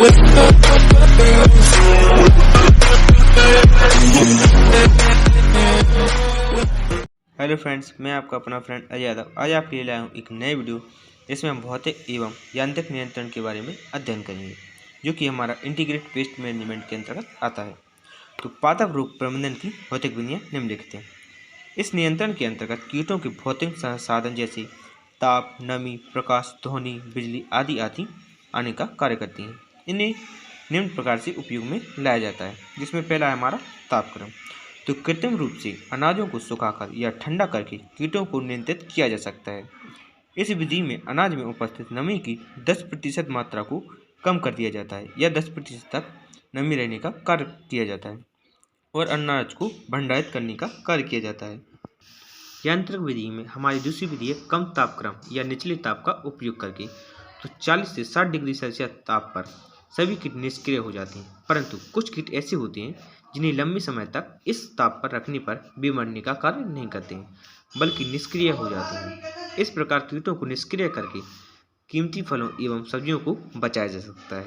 Hello friends, मैं आपका अपना फ्रेंड अजय यादव आज आपके लिए लाया हूँ एक नए वीडियो जिसमें हम भौतिक एवं यांत्रिक नियंत्रण के बारे में अध्ययन करेंगे, जो कि हमारा इंटीग्रेटेड पेस्ट मैनेजमेंट के अंतर्गत आता है। तो पादप रोग प्रबंधन की भौतिक विधियाँ निम्नलिखित हैं। इस नियंत्रण के अंतर्गत कीटों के भौतिक साधन जैसे ताप, नमी, प्रकाश, ध्वनि, बिजली आदि आने का कार्य करती हैं। इन्हें निम्न प्रकार से उपयोग में लाया जाता है, जिसमें पहला है हमारा तापक्रम। तो कृत्रिम रूप से अनाजों को सुखाकर या ठंडा करके कीटों को नियंत्रित किया जा सकता है। इस विधि में अनाज में उपस्थित नमी की 10% मात्रा को कम कर दिया जाता है या 10% तक नमी रहने का कार्य किया जाता है और अनाज को भंडारित करने का कार्य किया जाता है। यांत्रिक विधि में हमारी दूसरी विधि है कम तापक्रम या निचले ताप का उपयोग करके। तो 40 से 60 डिग्री सेल्सियस ताप पर सभी कीट निष्क्रिय हो जाते हैं, परंतु कुछ कीट ऐसे होते हैं जिन्हें लंबे समय तक इस ताप पर रखने पर भी मरने का कार्य नहीं करते हैं, बल्कि निष्क्रिय हो जाते हैं। इस प्रकार कीटों को निष्क्रिय करके कीमती फलों एवं सब्जियों को बचाया जा सकता है।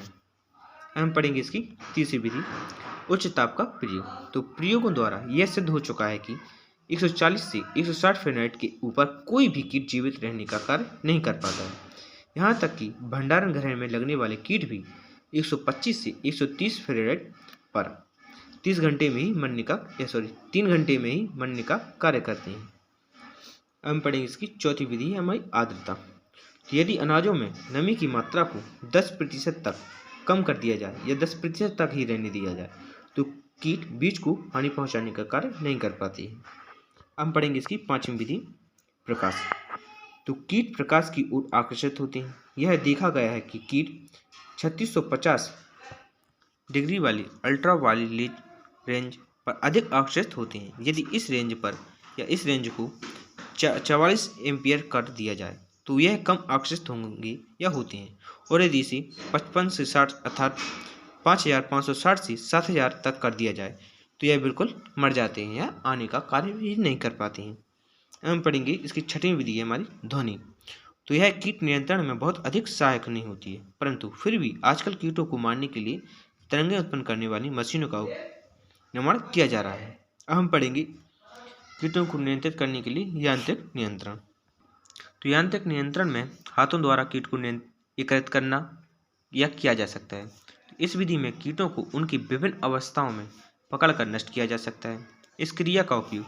हम पढ़ेंगे इसकी तीसरी विधि, उच्च ताप का प्रयोग। तो प्रयोगों द्वारा यह सिद्ध हो चुका है कि 140 से 160 फ़ारेनहाइट के ऊपर कोई भी कीट जीवित रहने का कार्य नहीं कर पाता है। यहाँ तक कि भंडारण गृह में लगने वाले कीट भी 125 से 130 फ़ारेनहाइट पर 3 घंटे में ही मरने का कार्य करते हैं। हम पढ़ेंगे इसकी चौथी विधि है हमारी आर्द्रता। यदि अनाजों में नमी की मात्रा को 10% तक कम कर दिया जाए या 10% तक ही रहने दिया जाए तो कीट बीज को हानि पहुंचाने का कार्य नहीं कर पाते हैं। हम पढ़ेंगे इसकी पांचवी विधि, प्रकाश। तो कीट प्रकाश की ओर आकर्षित होते हैं। यह देखा गया है कि कीट 3650 डिग्री वाली अल्ट्रा वायलेट रेंज पर अधिक आकर्षित होते हैं। यदि इस रेंज को 44 एम्पियर कर दिया जाए तो यह कम आकर्षित होंगे या होते हैं, और यदि इसे 55 से 60 अर्थात 5560 से 7000 तक कर दिया जाए तो यह बिल्कुल मर जाते हैं या आने का कार्य भी नहीं कर पाते हैं। हम पढ़ेंगे इसकी छठवीं विधि है हमारी ध्वनि। तो यह कीट नियंत्रण में बहुत अधिक सहायक नहीं होती है, परंतु फिर भी आजकल कीटों को मारने के लिए तरंगें उत्पन्न करने वाली मशीनों का निर्माण किया जा रहा है। अब हम पढ़ेंगे कीटों को नियंत्रित करने के लिए यांत्रिक नियंत्रण। तो यांत्रिक नियंत्रण में हाथों द्वारा कीट को एकत्रित करना या किया जा सकता है। तो इस विधि में कीटों को उनकी विभिन्न अवस्थाओं में पकड़कर नष्ट किया जा सकता है। इस क्रिया का उपयोग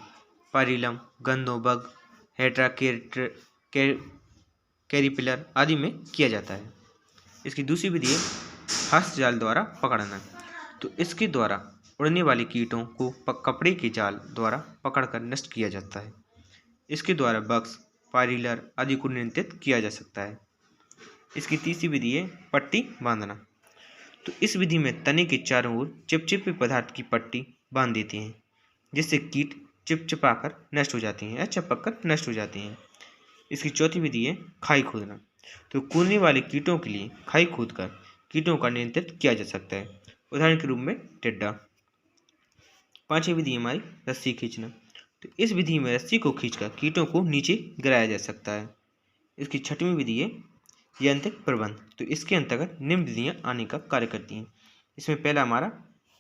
पाइरिलम, गंधोबग, हेट्रा कैरिपिलर आदि में किया जाता है। इसकी दूसरी विधि है हस्त जाल द्वारा पकड़ना। तो इसके द्वारा उड़ने वाले कीटों को कपड़े के जाल द्वारा पकड़कर नष्ट किया जाता है। इसके द्वारा बग्स, पाइरिलर आदि को नियंत्रित किया जा सकता है। इसकी तीसरी विधि है पट्टी बांधना। तो इस विधि में तने के चारों ओर चिपचिपे पदार्थ की पट्टी बांध देते हैं, जिससे कीट चिपचिपाकर नष्ट हो जाते हैं या चिपक कर नष्ट हो जाते हैं। इसकी चौथी विधि है खाई खोदना। तो कूदने वाले कीटों के लिए खाई खोदकर कीटों का नियंत्रित किया जा सकता है, उदाहरण के रूप में टिड्डा। पांचवी विधि हमारी रस्सी खींचना। तो इस विधि में रस्सी को खींचकर कीटों को नीचे गिराया जा सकता है। इसकी छठवीं विधि है यांत्रिक प्रबंध। तो इसके अंतर्गत निम्न विधियाँ आने का कार्य करती हैं। इसमें पहला हमारा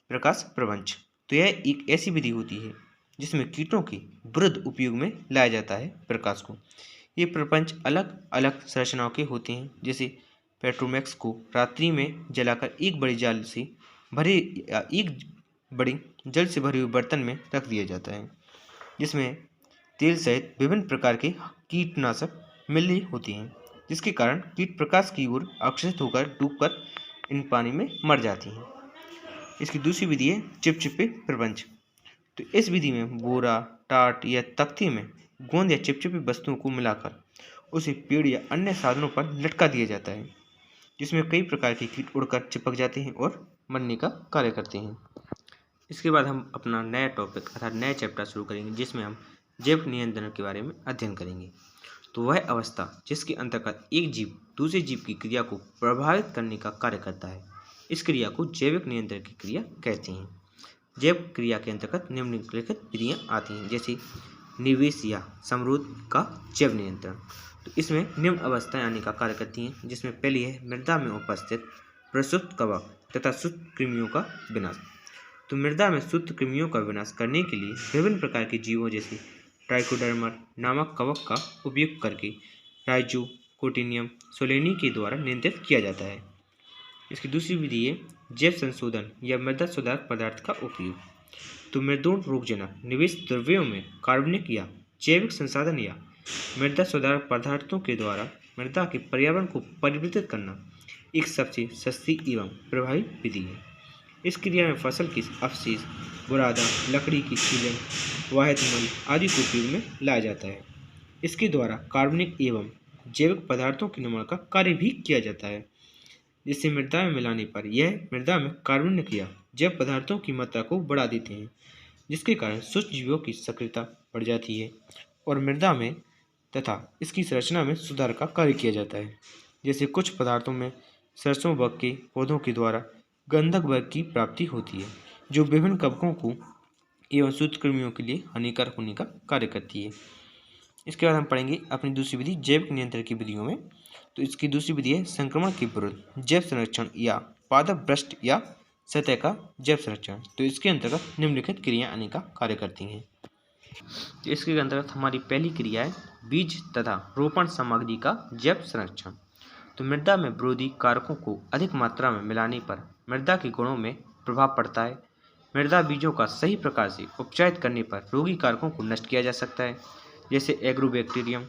प्रकाश प्रपंच। तो यह एक ऐसी विधि होती है जिसमें कीटों के विरुद्ध उपयोग में लाया जाता है प्रकाश को। ये प्रपंच अलग अलग संरचनाओं के होते हैं, जैसे पेट्रोमैक्स को रात्रि में जलाकर एक बड़ी जल से भरे हुए बर्तन में रख दिया जाता है, जिसमें तेल सहित विभिन्न प्रकार के कीटनाशक मिली होती हैं, जिसके कारण कीट प्रकाश की ओर आकर्षित होकर डूबकर इन पानी में मर जाती हैं। इसकी दूसरी विधि है चिपचिपे प्रपंच। तो इस विधि में बोरा, टाट या तख्ती में गोंद या चिपचिपी वस्तुओं को मिलाकर उसे पेड़ या अन्य साधनों पर लटका दिया जाता है, जिसमें कई प्रकार के कीट उड़कर चिपक जाते हैं और मरने का कार्य करते हैं। इसके बाद हम अपना नया टॉपिक अर्थात नया चैप्टर शुरू करेंगे, जिसमें हम जैव नियंत्रण के बारे में अध्ययन करेंगे। तो वह अवस्था जिसके अंतर्गत एक जीव दूसरे जीव की क्रिया को प्रभावित करने का कार्य करता है, इस क्रिया को जैविक नियंत्रण की क्रिया कहते हैं। जैव क्रिया के अंतर्गत निम्नलिखित विधियाँ आती हैं, जैसे निवेश या समरोध का जैव नियंत्रण। तो इसमें निम्न अवस्थाएं आने का कार्य करती हैं, जिसमें पहली है मृदा में उपस्थित प्रसुप्त कवक तथा सूत्र कृमियों का विनाश। तो मृदा में सूत्र कृमियों का विनाश करने के लिए विभिन्न प्रकार के जीवों जैसे ट्राइकोडर्मा नामक कवक का उपयोग करके राइजोकोटिनियम सोलेनी के द्वारा नियंत्रित किया जाता है। इसकी दूसरी विधि है जैव संशोधन या मृदा सुधारक पदार्थ का उपयोग। तो मृदोन रोगजनक निवेश द्रव्यों में कार्बनिक या जैविक संसाधन या मृदा सुधारक पदार्थों के द्वारा मृदा के पर्यावरण को परिवर्तित करना एक सबसे सस्ती एवं प्रभावी विधि है। इस क्रिया में फसल के अवशेष, बुरादा, लकड़ी की छीलन, वाहित मल आदि को उपयोग में लाया जाता है। इसके द्वारा कार्बनिक एवं जैविक पदार्थों के निर्माण का कार्य भी किया जाता है, जिससे मृदा में मिलाने पर यह मृदा में कार्बनिक या जैव पदार्थों की मात्रा को बढ़ा देते हैं, जिसके कारण सूक्ष्म जीवों की सक्रियता बढ़ जाती है और मृदा में तथा इसकी संरचना में सुधार का कार्य किया जाता है। जैसे कुछ पदार्थों में सरसों वर्ग के पौधों के द्वारा गंधक वर्ग की प्राप्ति होती है, जो विभिन्न कवकों को एवं सूत्रकृमियों के लिए हानिकारक होने का कार्य करती है। इसके बाद हम पढ़ेंगे अपनी दूसरी विधि जैविक नियंत्रण की विधियों में। तो इसकी दूसरी विधि है संक्रमण के विरुद्ध जैव संरक्षण या पादप भ्रष्ट या सतह का जैव संरक्षण। तो इसके अंतर्गत निम्नलिखित क्रियाएं आने का कार्य करती हैं। तो इसके अंतर्गत हमारी पहली क्रिया है बीज तथा रोपण सामग्री का जैव संरक्षण। तो मृदा में विरोधी कारकों को अधिक मात्रा में मिलाने पर मृदा के गुणों में प्रभाव पड़ता है। मृदा बीजों का सही प्रकार से उपचारित करने पर रोगी कारकों को नष्ट किया जा सकता है। जैसे एग्रोबैक्टीरियम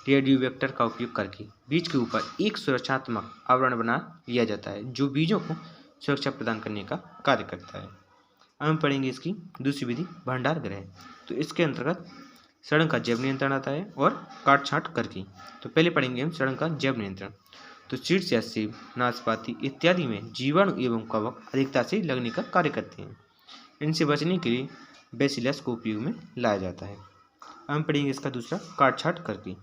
रेडियोवेक्टर का उपयोग करके बीज के ऊपर एक सुरक्षात्मक आवरण बना लिया जाता है, जो बीजों को सुरक्षा प्रदान करने का कार्य करता है। अब हम पढ़ेंगे इसकी दूसरी विधि भंडार गृह। तो इसके अंतर्गत सड़न का जैव नियंत्रण आता है और काट छांट करके। तो पहले पढ़ेंगे हम सड़न का जैव नियंत्रण। तो शीर्ष या सेब, नाशपाती इत्यादि में जीवाणु एवं कवक अधिकता से लगने का कार्य करते हैं। इनसे बचने के लिए बेसिलस को उपयोग में लाया जाता है। हम पढ़ेंगे इसका दूसरा काट छांट करके।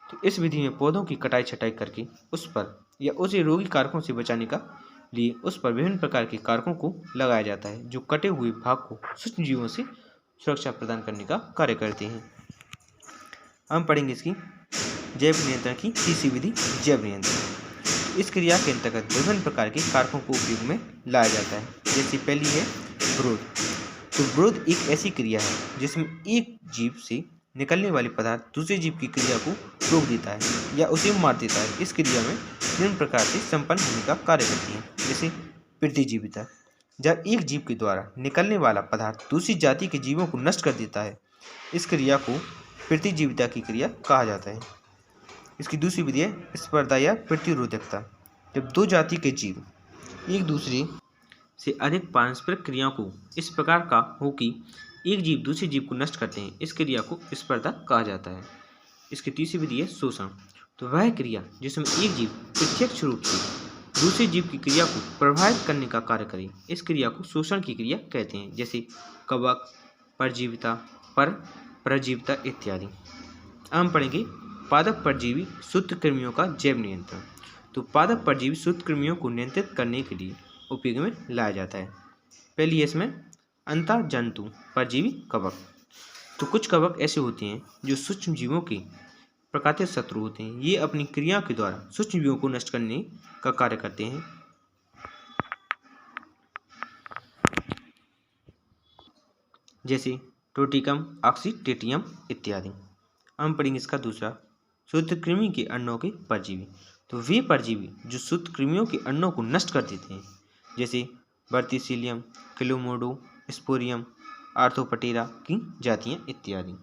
तो इस विधि में पौधों की कटाई छटाई करके उस पर या उसे रोगी कारकों से बचाने का लिए उस पर विभिन्न प्रकार के कारकों को लगाया जाता है, जो कटे हुए भाग को सूक्ष्म जीवों से सुरक्षा प्रदान करने का कार्य करते हैं। हम पढ़ेंगे इसकी जैव नियंत्रण की तीसरी विधि जैव नियंत्रण। इस क्रिया के अंतर्गत विभिन्न प्रकार के कारकों को उपयोग में लाया जाता है। जैसे पहली है विरोध। तो विरोध एक ऐसी क्रिया है जिसमें एक जीव से निकलने वाले पदार्थ दूसरे जीव की क्रिया को रोक देता है या उसे मार देता है। इस क्रिया में विभिन्न प्रकार से संपन्न होने का कार्य करती है। जैसे प्रतिजीविता, जब एक जीव के द्वारा निकलने वाला पदार्थ दूसरी जाति के जीवों को नष्ट कर देता है, इस क्रिया को प्रतिजीविता की क्रिया कहा जाता है। इसकी दूसरी विधि है स्पर्धा या प्रतिरोधकता। जब दो जाति के जीव एक दूसरे से अधिक पारस्परिक क्रियाओं को इस प्रकार का हो कि एक जीव दूसरे जीव को नष्ट करते हैं, इस क्रिया को स्पर्धा कहा जाता है। इसकी तीसरी विधि है शोषण। तो वह क्रिया जिसमें एक जीव प्रत्यक्ष रूप से दूसरे जीव की क्रिया को प्रभावित करने का कार्य करे, इस क्रिया को शोषण की क्रिया कहते हैं। जैसे कवक, परजीविता, परजीविता इत्यादि। हम पढ़ेंगे पादप परजीवी सूत्रकृमियों का जैव नियंत्रण। तो पादप परजीवी सूत्रकृमियों को नियंत्रित करने के लिए उपयोग में लाया जाता है। पहली है इसमें अंतःजंतु परजीवी कवक। तो कुछ कवक ऐसे होते हैं जो सूक्ष्म जीवों के प्रकाशित शत्रु होते हैं। ये अपनी क्रिया के द्वारा सूक्ष्म जीवों को नष्ट करने का कार्य करते हैं। जैसे टोटिकम, ऑक्सीटेटियम इत्यादि। हम पढ़ेंगे इसका दूसरा सूत्रकृमि के अंडों के परजीवी। तो वे परजीवी जो सूत्रकृमियों के अंडों को नष्ट कर देते हैं, जैसे वर्टिसिलियम, क्लोमोडो, स्पोरियम, आर्थोपटेरा की जातियां इत्यादि।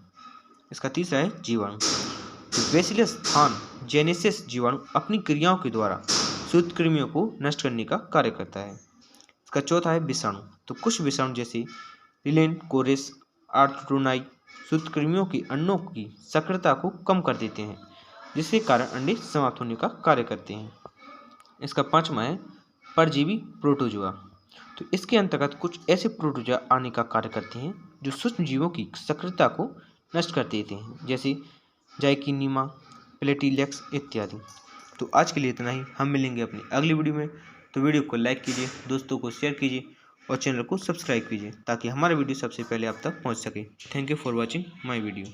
इसका तीसरा है जीवाणु। तो बेसिलस थानजेनेसिस जीवाणु अपनी क्रियाओं के द्वारा सूत्रकृमियों को नष्ट करने का कार्य करता है। इसका चौथा है विषाणु। तो कुछ विषाणु जैसे रिलेन, कोरेस, आर्थ्रोनाई सूत्रकृमियों के अंडों की सक्रियता को कम कर देते हैं, जिसके कारण अंडे समाप्त होने का कार्य करते हैं। इसका पांचवा है परजीवी प्रोटोजोआ। तो इसके अंतर्गत कुछ ऐसे प्रोटोजोआ आने का कार्य करते हैं जो सूक्ष्म जीवों की सक्रियता को नष्ट कर देते हैं, जैसे जाइकिनीमा, प्लेटिलेक्स इत्यादि। तो आज के लिए इतना ही। हम मिलेंगे अपनी अगली वीडियो में। तो वीडियो को लाइक कीजिए, दोस्तों को शेयर कीजिए और चैनल को सब्सक्राइब कीजिए ताकि हमारा वीडियो सबसे पहले आप तक पहुंच सके। Thank you for watching my video.